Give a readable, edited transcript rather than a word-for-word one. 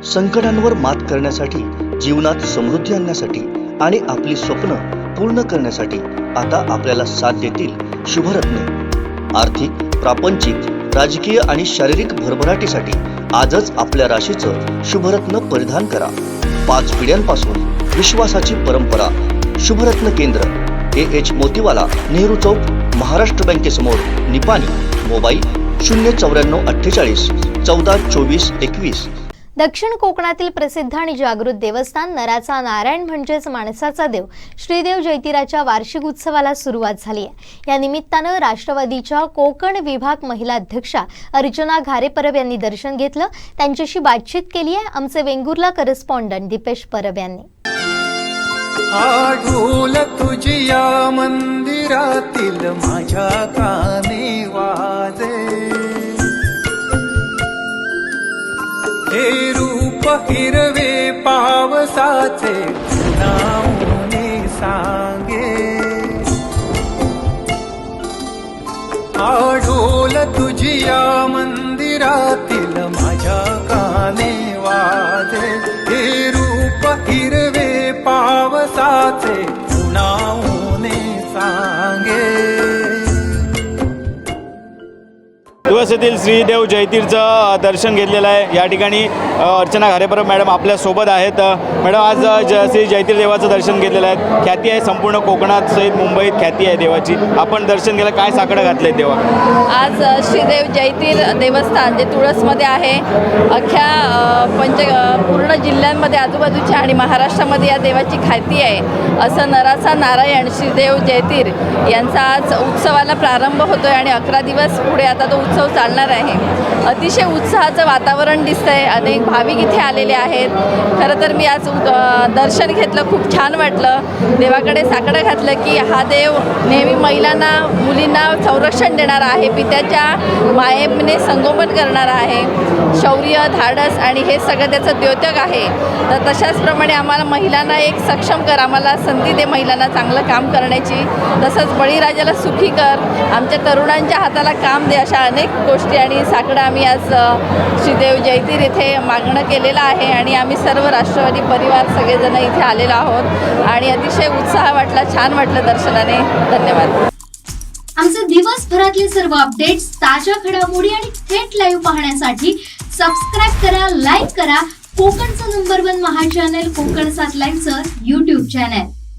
संकटांवर मात करण्यासाठी, जीवनात समृद्धी आणण्यासाठी आणि आपली स्वप्न पूर्ण करण्यासाठी आता आपल्याला साथ देतील शुभरत्ने। आर्थिक, प्रापंचिक, राजकीय आणि शारीरिक भरभराटीसाठी आजच आपल्या राशीचं शुभरत्न परिधान करा। 5 पिढ्यांपासून विश्वासाची परंपरा। शुभरत्न केंद्र AH मोतीवाला, नेहरू चौक, महाराष्ट्र बँकेसमोर, निपाणी। मोबाईल 09448 14 24 21। दक्षिण कोकणातील प्रसिद्ध आणि जागृत देवस्थान नराचा नारायण म्हणजेच माणसाचा देव श्रीदेव जयतीराच्या वार्षिक उत्सवाला सुरुवात झाली आहे। या निमित्तानं राष्ट्रवादीच्या कोकण विभाग महिला अध्यक्षा अर्चना घारे परब यांनी दर्शन घेतलं। त्यांच्याशी बातचीत केली आहे आमचे वेंगुर्ला करस्पॉन्डंट दीपेश परब यांनी। आढोल तुझ्या मंदिरातील माझ्या कानी वाजे, हे रूप हिरवे पावसाचे नाऊने सांगे। आढोल तुझ्या मंदिरातील माझ्या काने वाजे, हे रूप हिरवे पावसाचे नाऊने सांगे। दिवस येथील श्रीदेव जयतीरचं दर्शन घेतलेलं आहे। या ठिकाणी अर्चना घारे परब मॅडम आपल्या सोबत आहेत। मॅडम, आज श्री जयतीर देवाचं दर्शन घेतलेलं आहे। ख्याती आहे संपूर्ण कोकणात सहित मुंबईत ख्याती आहे देवाची। आपण दर्शन केलं, काय साकडं घातले देवा? आज श्रीदेव जयतीर देवस्थान जे तुळसमध्ये आहे, अख्ख्या पूर्ण जिल्ह्यांमध्ये आजूबाजूच्या आणि महाराष्ट्रामध्ये या देवाची ख्याती आहे। असं नराचा नारायण श्रीदेव जयतीर यांचा आज उत्सवाला प्रारंभ होतोय आणि 11 दिवस पुढे आता तो उत्सव चालणार आहे। अतिशय उत्साहाचं वातावरण दिसतंय, अनेक भाविक इथे आलेले आहेत। खरं तर मी आज दर्शन घेतलं, खूप छान वाटलं। देवाकडे साकडं घातलं की हा देव नेहमी महिलांना, मुलींना संरक्षण देणारा आहे, पित्याच्या मायेने संगोपन करणारा आहे, शौर्य, धाडस आणि हे सगळं त्याचं द्योतक आहे। तर तशाचप्रमाणे आम्हाला महिलांना एक सक्षम कर, आम्हाला संधी दे महिलांना चांगलं काम करण्याची। तसंच बळीराजाला सुखी कर, आमच्या तरुणांच्या हाताला काम दे, अशा अनेक गोष्टी आणि साकडं आम्ही आज श्रीदेव जयतीर इथे मागणं केलेलं आहे। आणि आम्ही सर्व राष्ट्रवादी परिवार सगळेजण इथे आलेलो आहोत आणि अतिशय उत्साह वाटला, छान वाटलं दर्शनाने। धन्यवाद। आमचे दिवसभरातले सर्व अपडेट्स, ताज्या घडामोडी आणि थेट लाईव्ह पाहण्यासाठी सबस्क्राईब करा, लाईक करा कोकणचं नंबर 1 महा चॅनल कोकण 7 लाईव्हचं YouTube चॅनल।